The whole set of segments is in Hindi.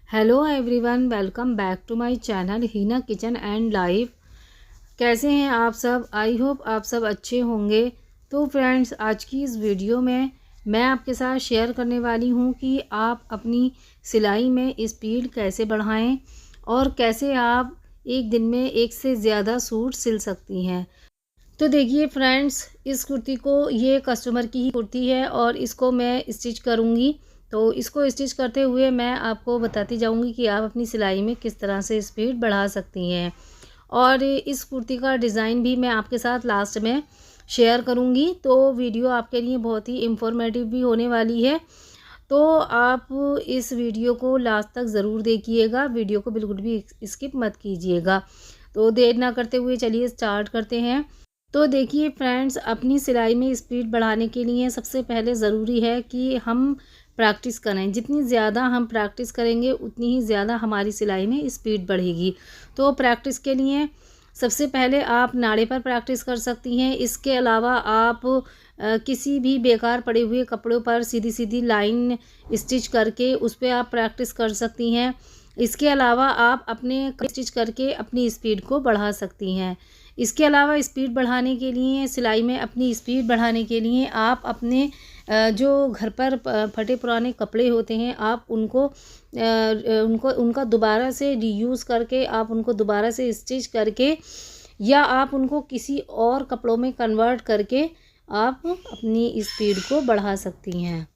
Hello everyone, welcome back to my channel Heena kitchen and life. कैसे हैं आप सब? आई होप आप सब अच्छे होंगे। तो फ्रेंड्स, आज की इस वीडियो में मैं आपके साथ शेयर करने वाली हूं कि आप अपनी सिलाई में स्पीड कैसे बढ़ाएं और कैसे आप एक दिन में एक से ज़्यादा सूट सिल सकती हैं। तो देखिए फ्रेंड्स, इस कुर्ती को, ये कस्टमर की ही कुर्ती है और इसको मैं स्टिच करूँगी। तो इसको स्टिच करते हुए मैं आपको बताती जाऊँगी कि आप अपनी सिलाई में किस तरह से स्पीड बढ़ा सकती हैं। और इस कुर्ती का डिज़ाइन भी मैं आपके साथ लास्ट में शेयर करूँगी। तो वीडियो आपके लिए बहुत ही इंफॉर्मेटिव भी होने वाली है। तो आप इस वीडियो को लास्ट तक ज़रूर देखिएगा, वीडियो को बिल्कुल भी स्किप मत कीजिएगा। तो देर ना करते हुए चलिए स्टार्ट करते हैं। तो देखिए फ्रेंड्स, अपनी सिलाई में स्पीड बढ़ाने के लिए सबसे पहले ज़रूरी है कि हम प्रैक्टिस करें। जितनी ज़्यादा हम प्रैक्टिस करेंगे उतनी ही ज़्यादा हमारी सिलाई में स्पीड बढ़ेगी। तो प्रैक्टिस के लिए सबसे पहले आप नाड़े पर प्रैक्टिस कर सकती हैं। इसके अलावा आप किसी भी बेकार पड़े हुए कपड़ों पर सीधी सीधी लाइन स्टिच करके उस पर आप प्रैक्टिस कर सकती हैं। इसके अलावा आप अपने स्टिच करके अपनी स्पीड को बढ़ा सकती हैं। इसके अलावा स्पीड बढ़ाने के लिए, सिलाई में अपनी स्पीड बढ़ाने के लिए आप अपने जो घर पर फटे पुराने कपड़े होते हैं, आप उनका दोबारा से रीयूज़ करके आप उनको दोबारा से स्टिच करके या आप उनको किसी और कपड़ों में कन्वर्ट करके आप अपनी स्पीड को बढ़ा सकती हैं।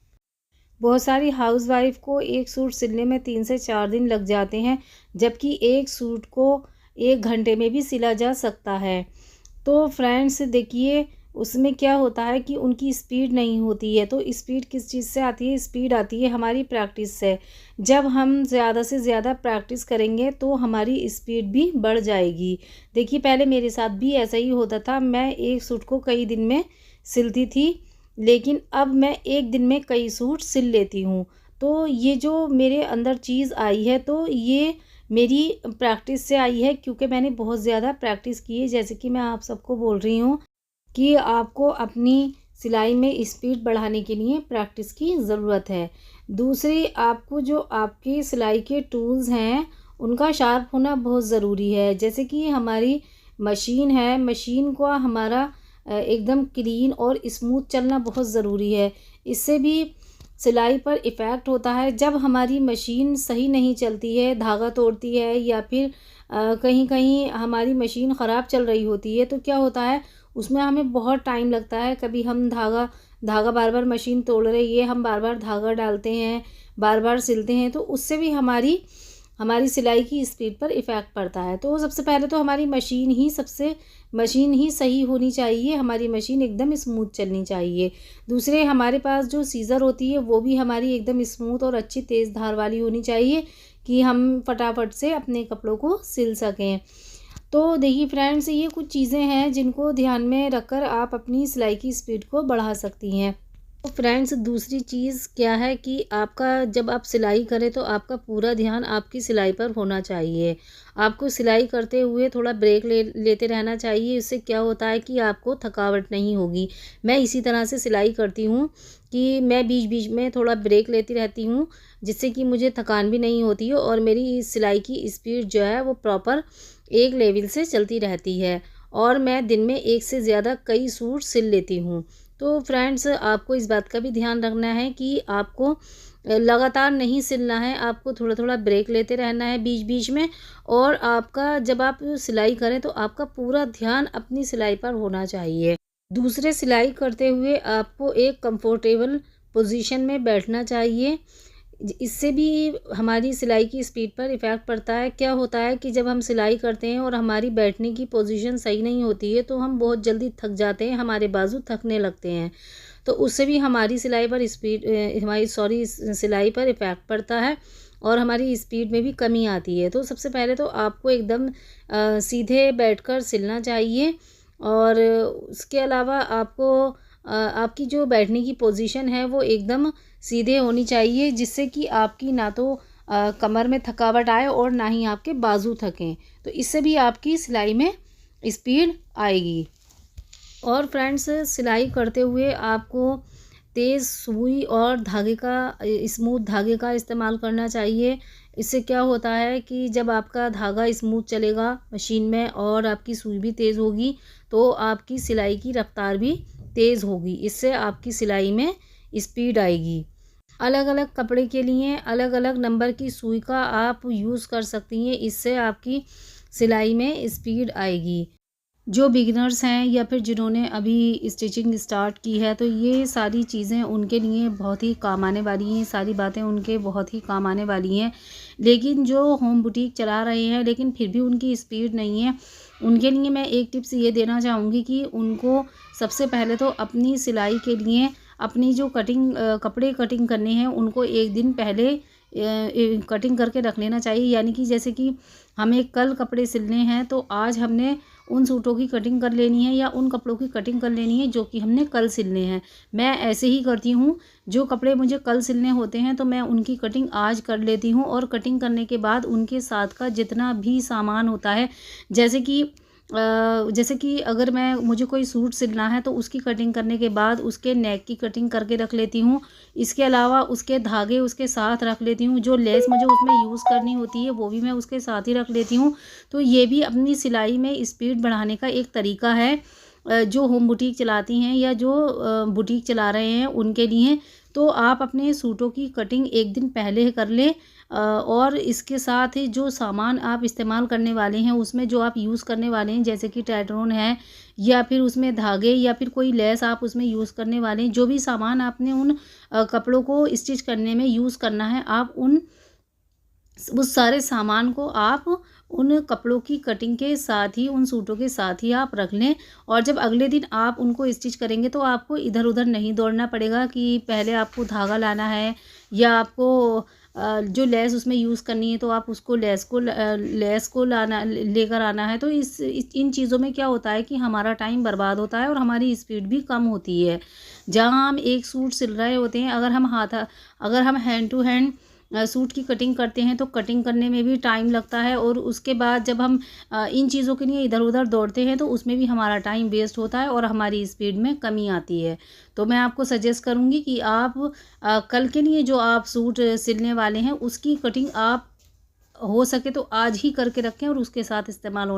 बहुत सारी हाउसवाइफ को एक सूट सिलने में 3 से 4 दिन लग जाते हैं, जबकि एक सूट को 1 घंटे में भी सिला जा सकता है। तो फ्रेंड्स देखिए, उसमें क्या होता है कि उनकी स्पीड नहीं होती है। तो स्पीड किस चीज़ से आती है? स्पीड आती है हमारी प्रैक्टिस से। जब हम ज़्यादा से ज़्यादा प्रैक्टिस करेंगे तो हमारी स्पीड भी बढ़ जाएगी। देखिए, पहले मेरे साथ भी ऐसा ही होता था। मैं एक सूट को कई दिन में सिलती थी, लेकिन अब मैं एक दिन में कई सूट सिल लेती हूँ। तो ये जो मेरे अंदर चीज़ आई है, तो ये मेरी प्रैक्टिस से आई है, क्योंकि मैंने बहुत ज़्यादा प्रैक्टिस की है। जैसे कि मैं आप सबको बोल रही हूँ कि आपको अपनी सिलाई में स्पीड बढ़ाने के लिए प्रैक्टिस की ज़रूरत है। दूसरी, आपको जो आपकी सिलाई के टूल्स हैं उनका शार्प होना बहुत ज़रूरी है। जैसे कि हमारी मशीन है, मशीन को हमारा एकदम क्लीन और स्मूथ चलना बहुत ज़रूरी है। इससे भी सिलाई पर इफ़ेक्ट होता है। जब हमारी मशीन सही नहीं चलती है, धागा तोड़ती है या फिर कहीं कहीं हमारी मशीन ख़राब चल रही होती है, तो क्या होता है, उसमें हमें बहुत टाइम लगता है। कभी हम धागा धागा बार बार मशीन तोड़ रही है, हम बार बार धागा डालते हैं, बार बार सिलते हैं, तो उससे भी हमारी हमारी सिलाई की स्पीड पर इफ़ेक्ट पड़ता है। तो सबसे पहले तो हमारी मशीन ही सही होनी चाहिए, हमारी मशीन एकदम स्मूथ चलनी चाहिए। दूसरे, हमारे पास जो सीज़र होती है वो भी हमारी एकदम स्मूथ और अच्छी तेज़ धार वाली होनी चाहिए कि हम फटाफट से अपने कपड़ों को सिल सकें। तो देखिए फ्रेंड्स, ये कुछ चीज़ें हैं जिनको ध्यान में रखकर आप अपनी सिलाई की स्पीड को बढ़ा सकती हैं। तो फ्रेंड्स, दूसरी चीज़ क्या है कि आपका जब आप सिलाई करें तो आपका पूरा ध्यान आपकी सिलाई पर होना चाहिए। आपको सिलाई करते हुए थोड़ा ब्रेक लेते रहना चाहिए। इससे क्या होता है कि आपको थकावट नहीं होगी। मैं इसी तरह से सिलाई करती हूँ कि मैं बीच बीच में थोड़ा ब्रेक लेती रहती हूँ, जिससे कि मुझे थकान भी नहीं होती है और मेरी सिलाई की स्पीड जो है वो प्रॉपर एक लेवल से चलती रहती है और मैं दिन में एक से ज़्यादा कई सूट सिल लेती हूँ। तो फ्रेंड्स, आपको इस बात का भी ध्यान रखना है कि आपको लगातार नहीं सिलना है, आपको थोड़ा थोड़ा ब्रेक लेते रहना है बीच बीच में। और आपका जब आप सिलाई करें तो आपका पूरा ध्यान अपनी सिलाई पर होना चाहिए। दूसरे, सिलाई करते हुए आपको एक कंफर्टेबल पोजीशन में बैठना चाहिए। इससे भी हमारी सिलाई की स्पीड पर इफ़ेक्ट पड़ता है। क्या होता है कि जब हम सिलाई करते हैं और हमारी बैठने की पोजीशन सही नहीं होती है तो हम बहुत जल्दी थक जाते हैं, हमारे बाजू थकने लगते हैं। तो उससे भी हमारी सिलाई पर इफ़ेक्ट पड़ता है और हमारी स्पीड में भी कमी आती है। तो सबसे पहले तो आपको एकदम सीधे बैठकर सिलना चाहिए। और उसके अलावा आपको आपकी जो बैठने की पोजीशन है वो एकदम सीधे होनी चाहिए, जिससे कि आपकी ना तो कमर में थकावट आए और ना ही आपके बाजू थकें। तो इससे भी आपकी सिलाई में स्पीड आएगी। और फ्रेंड्स, सिलाई करते हुए आपको तेज़ सुई और धागे का स्मूथ धागे का इस्तेमाल करना चाहिए। इससे क्या होता है कि जब आपका धागा स्मूथ चलेगा मशीन में और आपकी सुई भी तेज़ होगी, तो आपकी सिलाई की रफ़्तार भी तेज़ होगी। इससे आपकी सिलाई में स्पीड आएगी। अलग अलग कपड़े के लिए अलग अलग नंबर की सुई का आप यूज़ कर सकती हैं। इससे आपकी सिलाई में स्पीड आएगी। जो बिगिनर्स हैं या फिर जिन्होंने अभी स्टिचिंग स्टार्ट की है, तो ये सारी चीज़ें उनके लिए बहुत ही काम आने वाली हैं। सारी बातें उनके बहुत ही काम आने वाली हैं। लेकिन जो होम बुटीक चला रहे हैं लेकिन फिर भी उनकी स्पीड नहीं है, उनके लिए मैं एक टिप्स ये देना चाहूँगी कि उनको सबसे पहले तो अपनी सिलाई के लिए अपनी जो कपड़े कटिंग करने हैं उनको एक दिन पहले कटिंग करके रख लेना चाहिए। यानी कि जैसे कि हमें कल कपड़े सिलने हैं, तो आज हमने उन सूटों की कटिंग कर लेनी है या उन कपड़ों की कटिंग कर लेनी है जो कि हमने कल सिलने हैं। मैं ऐसे ही करती हूँ, जो कपड़े मुझे कल सिलने होते हैं तो मैं उनकी कटिंग आज कर लेती हूँ, और कटिंग करने के बाद उनके साथ का जितना भी सामान होता है, जैसे कि अगर मुझे कोई सूट सिलना है तो उसकी कटिंग करने के बाद उसके नेक की कटिंग करके रख लेती हूँ। इसके अलावा उसके धागे उसके साथ रख लेती हूँ। जो लेस मुझे उसमें यूज़ करनी होती है वो भी मैं उसके साथ ही रख लेती हूँ। तो ये भी अपनी सिलाई में स्पीड बढ़ाने का एक तरीका है, जो होम बुटीक चलाती हैं या जो बुटीक चला रहे हैं उनके लिए। तो आप अपने सूटों की कटिंग एक दिन पहले कर लें, और इसके साथ ही जो सामान आप इस्तेमाल करने वाले हैं उसमें जो आप यूज़ करने वाले हैं, जैसे कि टैटरोन है या फिर उसमें धागे या फिर कोई लेस आप उसमें यूज़ करने वाले हैं, जो भी सामान आपने उन कपड़ों को स्टिच करने में यूज़ करना है, आप उस सारे सामान को आप उन कपड़ों की कटिंग के साथ ही, उन सूटों के साथ ही आप रख लें। और जब अगले दिन आप उनको स्टिच करेंगे तो आपको इधर उधर नहीं दौड़ना पड़ेगा कि पहले आपको धागा लाना है या आपको जो लेस उसमें यूज़ करनी है तो आप उसको लेस को लाना लेकर आना है। तो इन चीज़ों में क्या होता है कि हमारा टाइम बर्बाद होता है और हमारी स्पीड भी कम होती है। जहाँ हम एक सूट सिल रहे होते हैं, अगर हम हैंड टू हैंड सूट की कटिंग करते हैं तो कटिंग करने में भी टाइम लगता है, और उसके बाद जब हम इन चीज़ों के लिए इधर उधर दौड़ते हैं तो उसमें भी हमारा टाइम वेस्ट होता है और हमारी स्पीड में कमी आती है। तो मैं आपको सजेस्ट करूँगी कि आप कल के लिए जो आप सूट सिलने वाले हैं उसकी कटिंग आप हो सके तो आज ही करके रखें, और उसके साथ इस्तेमाल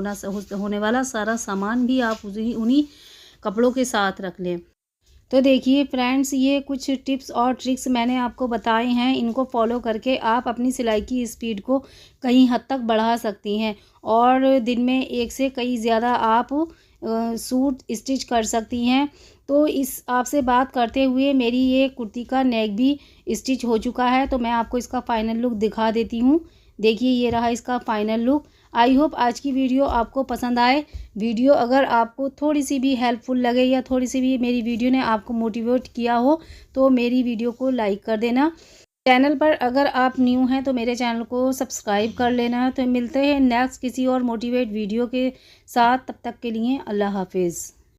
होने वाला सारा सामान भी आप उन्हीं कपड़ों के साथ रख लें। तो देखिए फ्रेंड्स, ये कुछ टिप्स और ट्रिक्स मैंने आपको बताए हैं। इनको फॉलो करके आप अपनी सिलाई की स्पीड को कहीं हद तक बढ़ा सकती हैं, और दिन में एक से कई ज़्यादा आप सूट स्टिच कर सकती हैं। तो इस आपसे बात करते हुए मेरी ये कुर्ती का नेक भी स्टिच हो चुका है, तो मैं आपको इसका फ़ाइनल लुक दिखा देती हूँ। देखिए ये रहा इसका फ़ाइनल लुक। आई होप आज की वीडियो आपको पसंद आए। वीडियो अगर आपको थोड़ी सी भी हेल्पफुल लगे या थोड़ी सी भी मेरी वीडियो ने आपको मोटिवेट किया हो तो मेरी वीडियो को लाइक कर देना। चैनल पर अगर आप न्यू हैं तो मेरे चैनल को सब्सक्राइब कर लेना। तो मिलते हैं नेक्स्ट किसी और मोटिवेट वीडियो के साथ। तब तक के लिए अल्लाह हाफिज़।